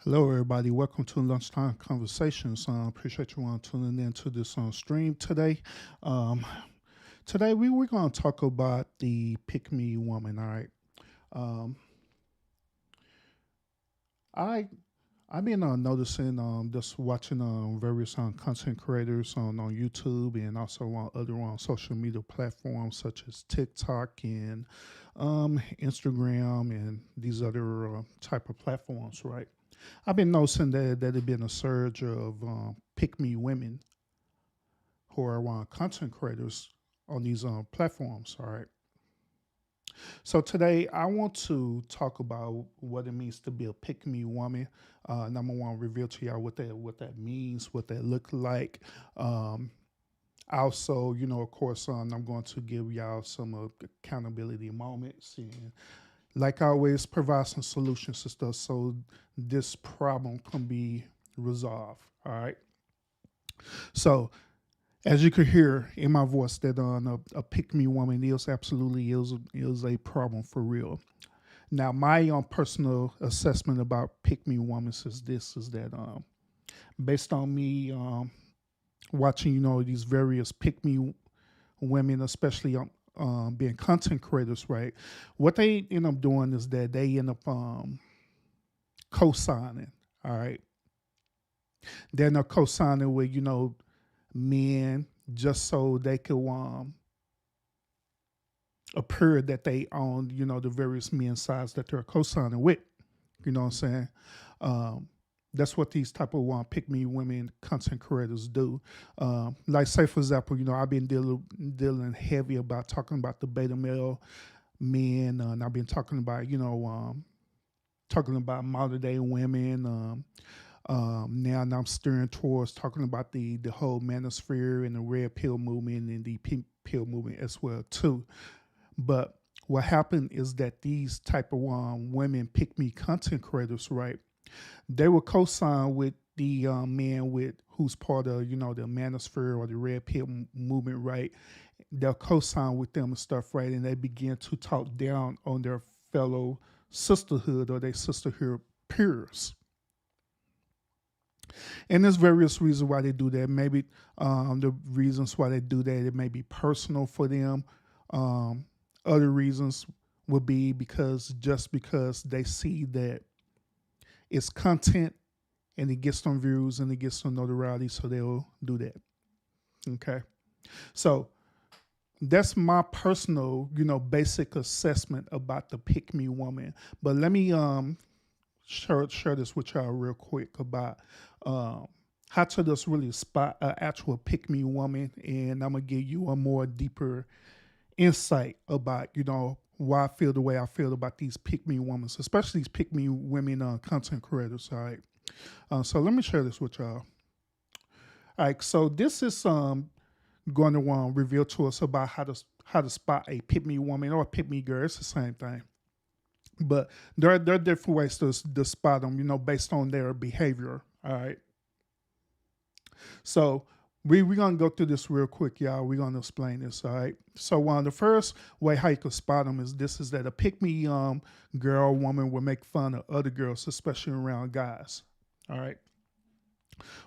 Hello, everybody. Welcome to Lunchtime Conversations. Appreciate you tuning in to this stream today. Um, Today, we're going to talk about the pick me woman. All right. Um, I I've been noticing just watching various content creators on YouTube and also on other social media platforms such as TikTok and Instagram and these other type of platforms. Right. I've been noticing that there's been a surge of pick me women who are content creators on these platforms. All right. So today I want to talk about what it means to be a pick me woman. Number one, reveal to y'all what that means, what that look like. Um, Also, of course, I'm going to give y'all some accountability moments and like always provide some solutions to stuff so this problem can be resolved. All right. So as you could hear in my voice, that a pick me woman is a problem for real. Now, my personal assessment about pick me woman is that based on me watching these various pick me women, especially being content creators, right? What they end up doing is that they end up co-signing. All right, they're not co-signing with men just so they could appear that they own the various men sides that they're co-signing with. You know what I'm saying? Um, that's what these type of pick me women content creators do. Like say for example, I've been dealing heavy about talking about the beta male men, and I've been talking about talking about modern day women. Now I'm steering towards talking about the whole manosphere and the red pill movement and the pink pill movement as well too. But what happened is that these type of women pick me content creators, right? They will co-sign with the man with who's part of the manosphere or the red pill movement, right? They'll co-sign with them and stuff, right? And they begin to talk down on their fellow sisterhood or their sisterhood peers. And there's various reasons why they do that. Maybe the reasons why they do that, it may be personal for them. Um, Other reasons would be because they see that it's content and it gets some views and it gets some notoriety, so they'll do that. Okay. So that's my personal, basic assessment about the pick me woman. But let me share this with y'all real quick about um, how to just really spot an actual pick me woman, and I'm gonna give you a more deeper insight about why I feel the way I feel about these pick me women, especially these pick me women content creators. All right, so let me share this with y'all. All right, so this is going to reveal to us about how to spot a pick me woman or a pick me girl. It's the same thing. But there are different ways to spot them, based on their behavior. All right. So we're gonna go through this real quick, y'all. We're gonna explain this. All right. So the first way how you can spot them is that a pick me girl or woman will make fun of other girls, especially around guys. All right.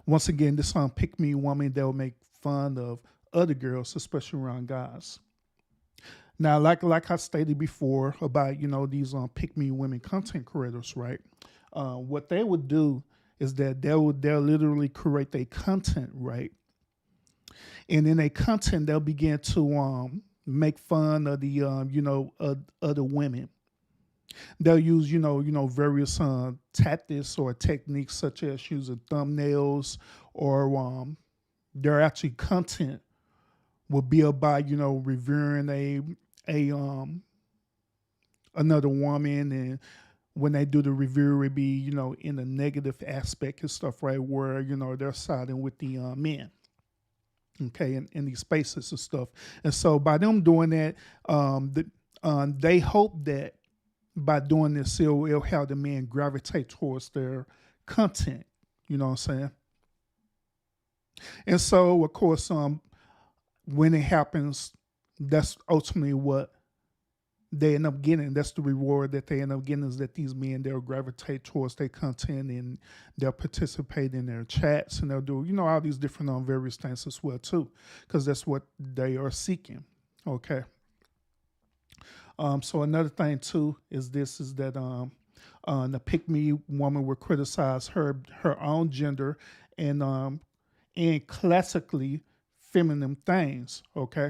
Once again, this pick me woman, they'll make fun of other girls, especially around guys. Now, like I stated before about these pick me women content creators, right? What they would do is that they'll literally create their content, right? And in their content they'll begin to make fun of the other women. They'll use various tactics or techniques such as using thumbnails or their actually content will be about revering a another woman, and when they do the review it be in a negative aspect and stuff, right, where they're siding with the men, okay, in these spaces and stuff. And so by them doing that, they hope that by doing this it'll have the men gravitate towards their content, you know what I'm saying. And so of course when it happens, that's ultimately what they end up getting. That's the reward that they end up getting, is that these men, they'll gravitate towards their content, and they'll participate in their chats, and they'll do, all these different various things as well too, because that's what they are seeking. Okay. So another thing too is that the pick me woman will criticize her own gender and classically feminine things. Okay.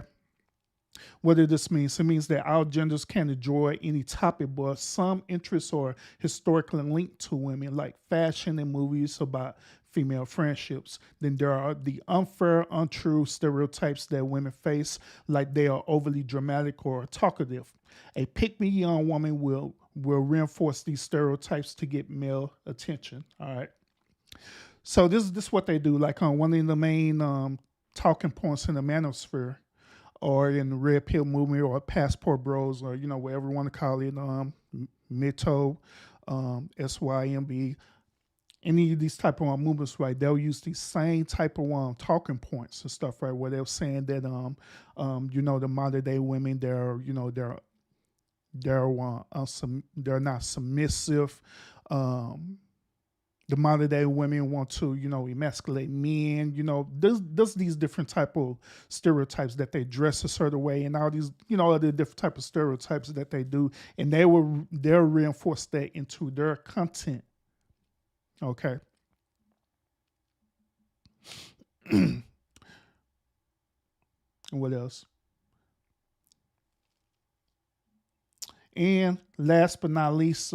What does this mean? It means that all genders can enjoy any topic, but some interests are historically linked to women, like fashion and movies about female friendships. Then there are the unfair, untrue stereotypes that women face, like they are overly dramatic or talkative. A pick me young woman will reinforce these stereotypes to get male attention. All right. So this is what they do. Like on one of the main talking points in the manosphere, or in the Red Pill movement, or Passport Bros, or whatever you want to call it, Mito, SYMB, any of these type of movements, right? They'll use these same type of talking points and stuff, right? Where they're saying that the modern day women, they're not submissive. The modern day women want to, emasculate men. There's these different type of stereotypes that they dress a certain way, and all these, other different type of stereotypes that they do, and they'll reinforce that into their content. Okay. What else? And last but not least,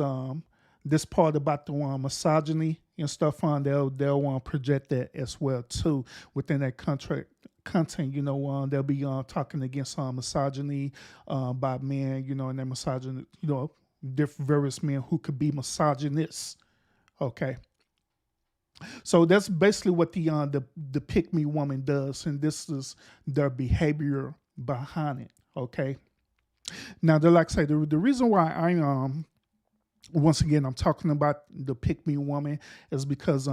this part about the misogyny and stuff on, they'll want to project that as well too within that contract content. They'll be talking against misogyny by men, and their misogyny, different various men who could be misogynists. Okay. So that's basically what the pick me woman does, and this is their behavior behind it. Okay. Now, like I say, the reason why once again, I'm talking about the pick me woman is because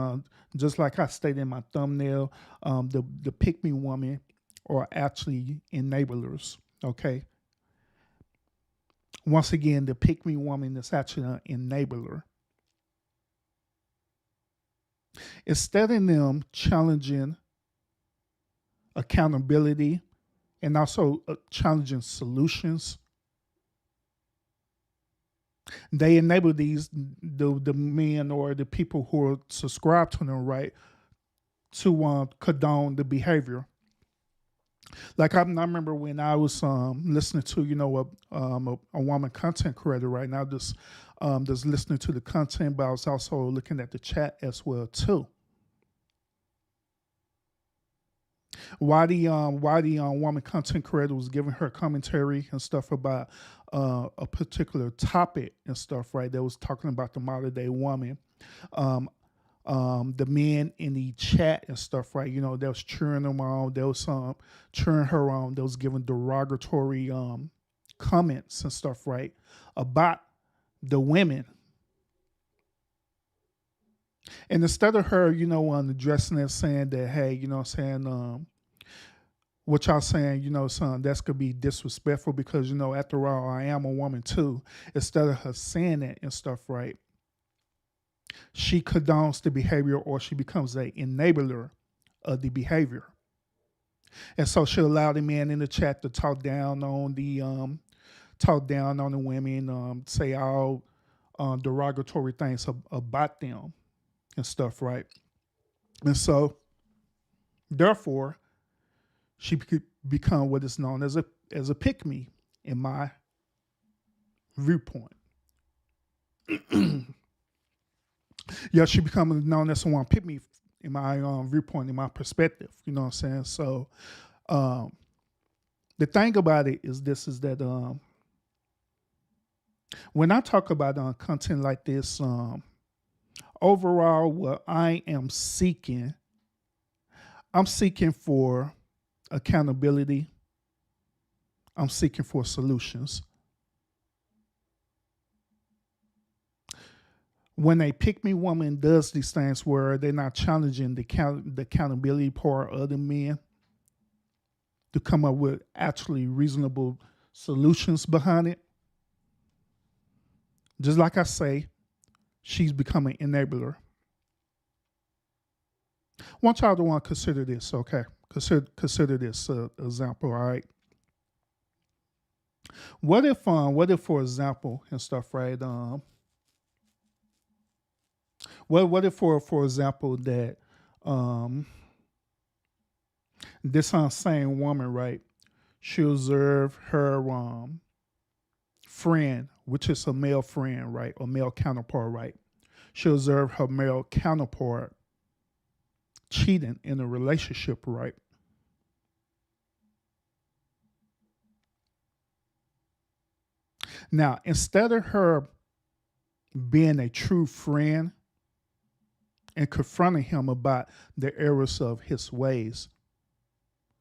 just like I stated in my thumbnail, the pick me woman are actually enablers. Okay. Once again, the pick me woman is actually an enabler. Instead of them challenging accountability and also challenging solutions, they enable the men or the people who are subscribed to them, right, to condone the behavior. Like I remember when I was listening to a woman content creator right now, just listening to the content, but I was also looking at the chat as well too. Why the woman content creator was giving her commentary and stuff about a particular topic and stuff, right? That was talking about the modern day woman. The men in the chat and stuff, right? They was cheering them on. They was cheering her on. They was giving derogatory comments and stuff, right, about the women. And instead of her, addressing it, saying that, hey, what y'all saying, son, that's could be disrespectful because, after all, I am a woman too. Instead of her saying that and stuff, right, she condones the behavior, or she becomes an enabler of the behavior. And so she'll allow the men in the chat to talk down on the women, say all derogatory things about them and stuff, right? And so, therefore, she could become what is known as a pick me in my viewpoint. Yeah, she become known as someone pick me in my viewpoint, in my perspective. You know what I'm saying? So, the thing about it is that when I talk about content like this, overall, what I'm seeking for accountability. I'm seeking for solutions. When a pick me woman does these things where they're not challenging the accountability part of the men to come up with actually reasonable solutions behind it, Just like I say, she's becoming an enabler. I want y'all to want to consider this, okay? Consider this example, all right? What if, for example, and stuff, right? What if, for example, that um, this same woman, right? She observe her friend, which is a male friend, right, or male counterpart, right? She observe her male counterpart cheating in a relationship, right? Now, instead of her being a true friend and confronting him about the errors of his ways,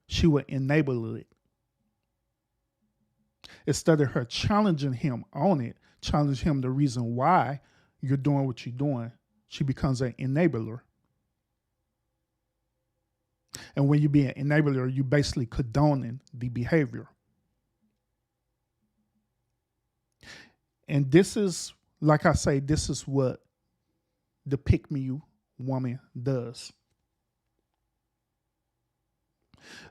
she would enable it. Instead of her challenging him on it, challenge him the reason why you're doing what you're doing, she becomes an enabler. And when you be an enabler, you basically condoning the behavior. And this is, like I say, this is what the pick me woman does.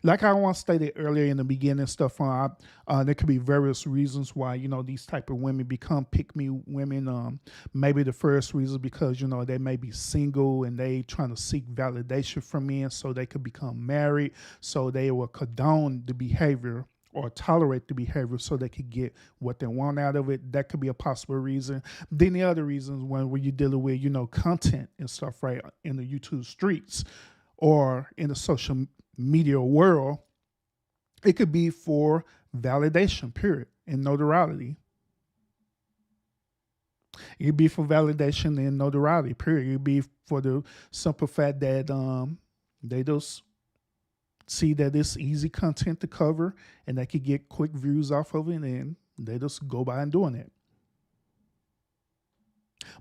Like I once stated earlier in the beginning stuff, there could be various reasons why these type of women become pick me women. Maybe the first reason because they may be single and they trying to seek validation from men, so they could become married, so they will condone the behavior or tolerate the behavior so they could get what they want out of it. That could be a possible reason. Then the other reasons when you're dealing with content and stuff, right, in the YouTube streets or in the social media world, it could be for validation, period, and notoriety. It could be for validation and notoriety, period. It could be for the simple fact that they just see that it's easy content to cover and they could get quick views off of it, and they just go by and doing it.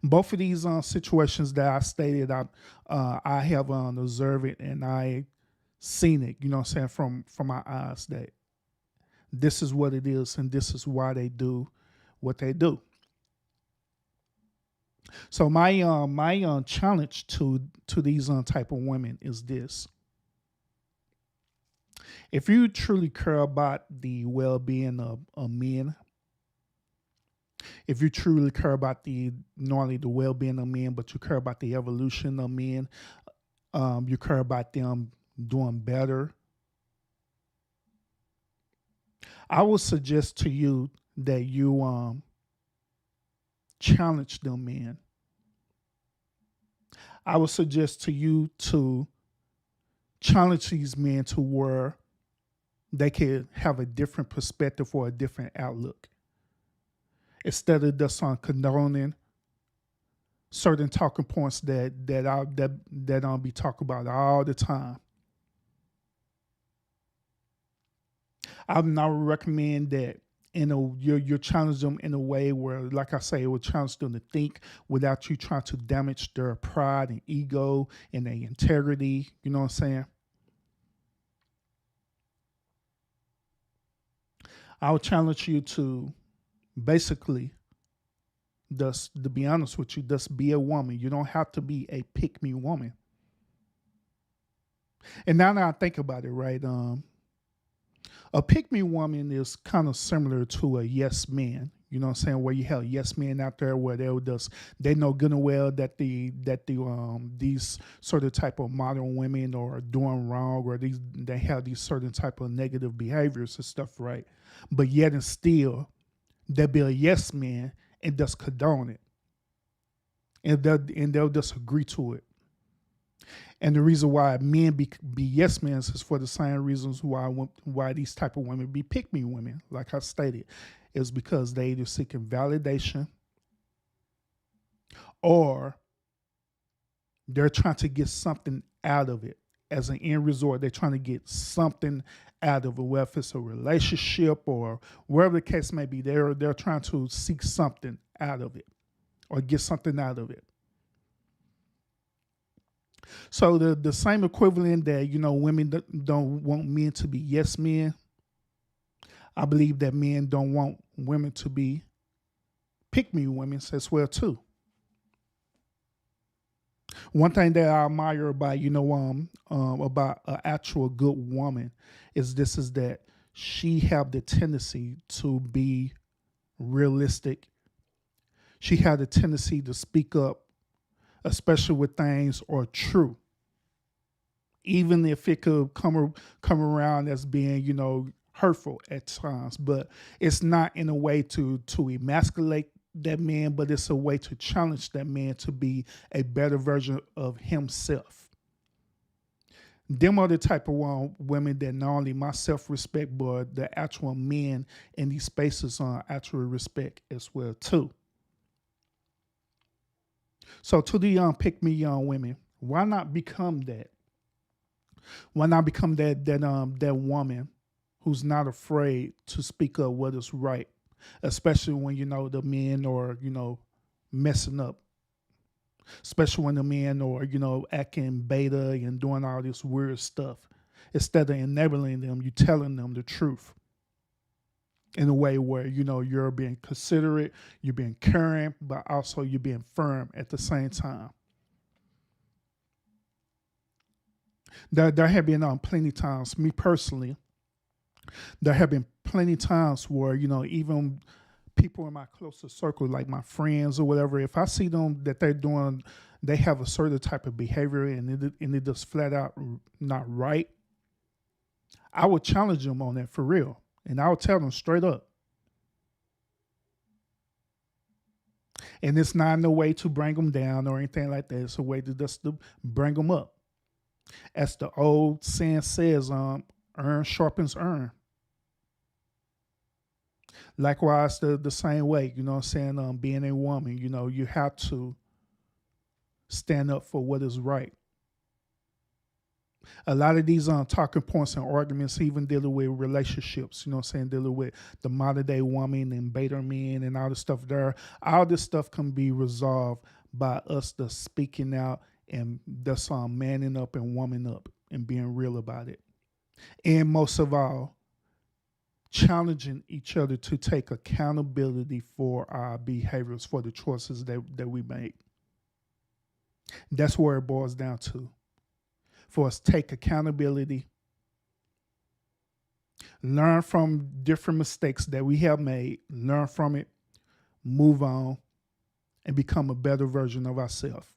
Both of these situations that I stated, I have observed it and I seen it, what I'm saying, from my eyes, that this is what it is and this is why they do what they do. So my challenge to these type of women is this: if you truly care about the well-being of men, if you truly care about not only the well-being of men, but you care about the evolution of men, you care about them doing better, I would suggest to you that you challenge them men. I would suggest to you to challenge these men to where they can have a different perspective or a different outlook. Instead of just on condoning certain talking points that I'll be talking about all the time. I would not recommend that you're challenging them in a way where, like I say, it would challenge them to think without you trying to damage their pride and ego and their integrity. You know what I'm saying? I would challenge you to basically, just to be honest with you, just be a woman. You don't have to be a pick me woman. And now that I think about it, right? A pick me woman is kind of similar to a yes man. You know what I'm saying? Where you have yes men out there where they know good and well that these sort of type of modern women are doing wrong, or they have these certain type of negative behaviors and stuff, right? But yet and still they'll be a yes man and just condone it. And they'll just agree to it. And the reason why men be yes men is for the same reasons why these type of women be pick me women, like I stated, is because they either seeking validation or they're trying to get something out of it. As an end resort, they're trying to get something out of it, whether it's a relationship or wherever the case may be. They're trying to seek something out of it or get something out of it. So the same equivalent that women don't want men to be yes men, I believe that men don't want women to be pick me women as well too. One thing that I admire about about an actual good woman is that she have the tendency to be realistic. She had the tendency to speak up, especially with things are true, even if it could come around as being hurtful at times. But it's not in a way to emasculate that man, but it's a way to challenge that man to be a better version of himself. Them are the type of women that not only my self respect, but the actual men in these spaces actually respect as well too. So to the young pick me young women, why not become that? Why not become that woman who's not afraid to speak up what is right, especially when the men are messing up, especially when the men are acting beta and doing all this weird stuff. Instead of enabling them, you telling them the truth in a way where you're being considerate, you're being caring, but also you're being firm at the same time. There have been plenty times, me personally, there have been plenty times where even people in my closer circle, like my friends or whatever, if I see them that they have a certain type of behavior and it just flat out not right, I would challenge them on that for real, and I would tell them straight up. And it's not no way to bring them down or anything like that. It's a way to just to bring them up. As the old saying says, earn sharpens earn. Likewise, the same way, what I'm saying, being a woman, you have to stand up for what is right. A lot of these talking points and arguments, even dealing with relationships, what I'm saying, dealing with the modern day woman and beta men and all this stuff there, all this stuff can be resolved by us just speaking out and that's manning up and woman up and being real about it. And most of all, challenging each other to take accountability for our behaviors, for the choices that we make. That's where it boils down to. For us to take accountability, learn from different mistakes that we have made, learn from it, move on, and become a better version of ourselves.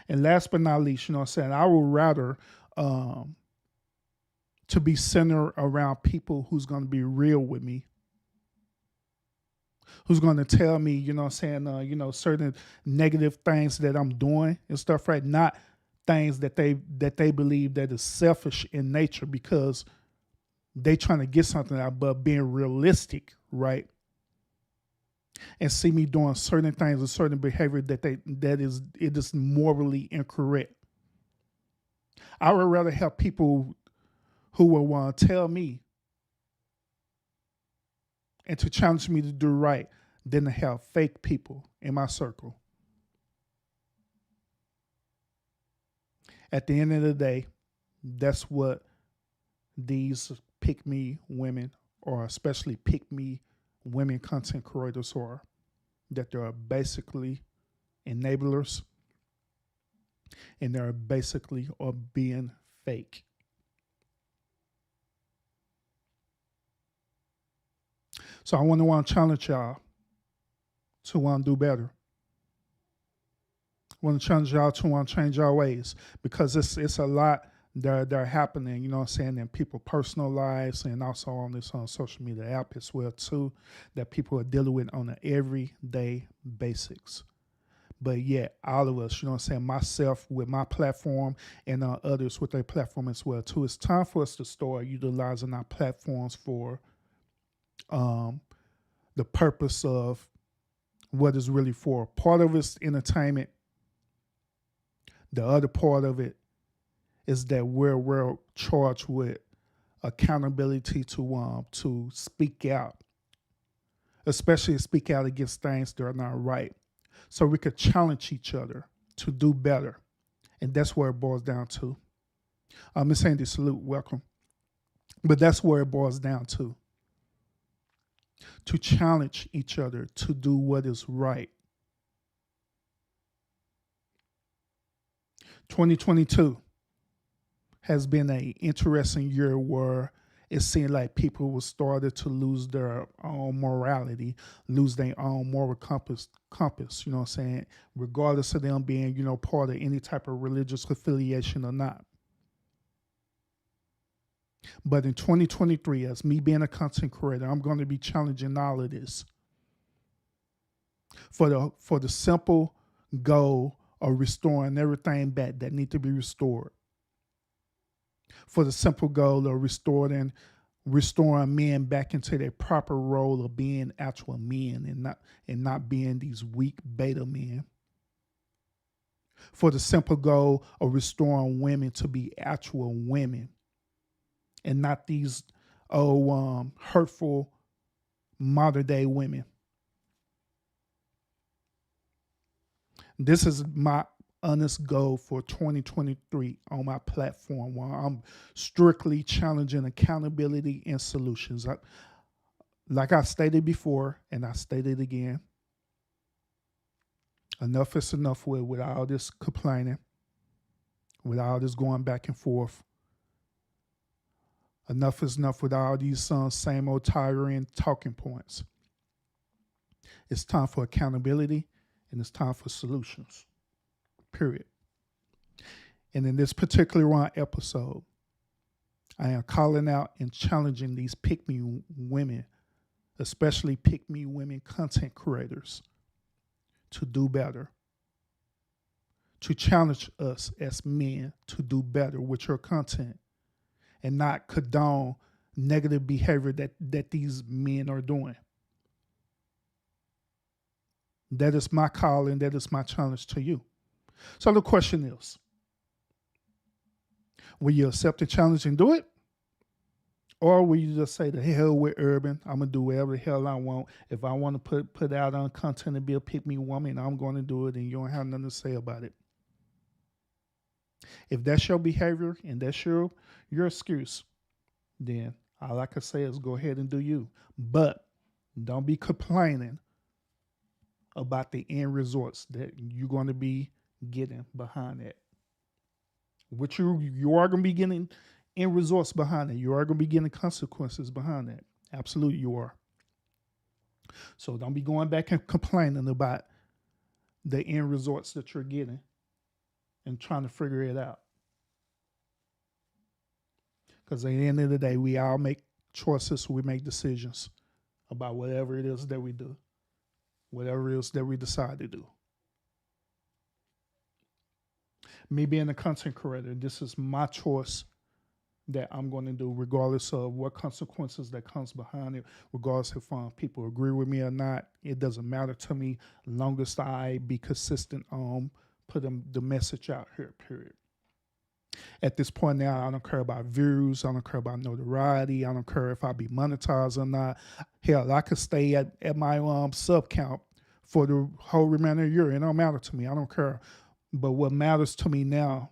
And last but not least, what I'm saying, I would rather to be centered around people who's going to be real with me, who's going to tell me, what I'm saying, certain negative things that I'm doing and stuff, right? Not things that they believe that is selfish in nature because they trying to get something out, but being realistic, right? And see me doing certain things or certain behavior it is morally incorrect. I would rather have people who will want to tell me and to challenge me to do right than to have fake people in my circle. At the end of the day, that's what these pick me women, or especially pick me women content creators are, that they are basically enablers and they're basically are being fake. So I want to challenge y'all to want to do better. I want to challenge y'all to want to change our ways because it's a lot that are happening, what I'm saying, in people's personal lives and also on this on social media app as well too, that people are dealing with on an everyday basics. But yet, all of us, what I'm saying, myself with my platform and others with their platform as well too. It's time for us to start utilizing our platforms for um, the purpose of what is really for. Part of it's entertainment. The other part of it is that we're charged with accountability to speak out, especially speak out against things that are not right, so we could challenge each other to do better, and that's where it boils down to. Miss Andy, salute, welcome. But that's where it boils down to. to challenge each other to do what is right. 2022 has been an interesting year where it seemed like people were started to lose their own morality, lose their own moral compass, you know what I'm saying? Regardless of them being, part of any type of religious affiliation or not. But in 2023, as me being a content creator, I'm going to be challenging all of this for the simple goal of restoring everything back that need to be restored. For the simple goal of restoring men back into their proper role of being actual men and not being these weak beta men. For the simple goal of restoring women to be actual women and not these hurtful modern day women. This is my honest goal for 2023 on my platform, where I'm strictly challenging accountability and solutions. Like I stated before, and I stated again, enough is enough with all this complaining, with all this going back and forth. Enough is enough with all these same old tiring talking points. It's time for accountability and it's time for solutions. Period. And in this particular one episode, I am calling out and challenging these pick-me women, especially pick-me women content creators, to do better. To challenge us as men to do better with your content and not condone negative behavior that these men are doing. That is my call and that is my challenge to you. So the question is, will you accept the challenge and do it? Or will you just say, the hell with Urban, I'm going to do whatever the hell I want. If I want to put out on content and be a pick-me woman, I'm going to do it and you don't have nothing to say about it. If that's your behavior and that's your excuse, then all I can say is go ahead and do you. But don't be complaining about the end results that you're going to be getting behind it. Which you are going to be getting end results behind it. You are going to be getting consequences behind that. Absolutely, you are. So don't be going back and complaining about the end results that you're getting and trying to figure it out. Because at the end of the day, we all make choices, we make decisions about whatever it is that we do, whatever it is that we decide to do. Me being a content creator, this is my choice that I'm going to do, regardless of what consequences that comes behind it, regardless if people agree with me or not. It doesn't matter to me, long as I be consistent on putting the message out here, period. At this point now, I don't care about views. I don't care about notoriety. I don't care if I be monetized or not. Hell, I could stay at my sub count for the whole remainder of the year. It don't matter to me. I don't care. But what matters to me now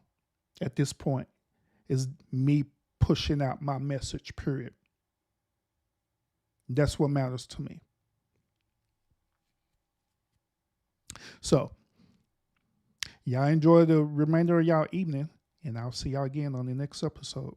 at this point is me pushing out my message, period. That's what matters to me. So, y'all enjoy the remainder of y'all evening, and I'll see y'all again on the next episode.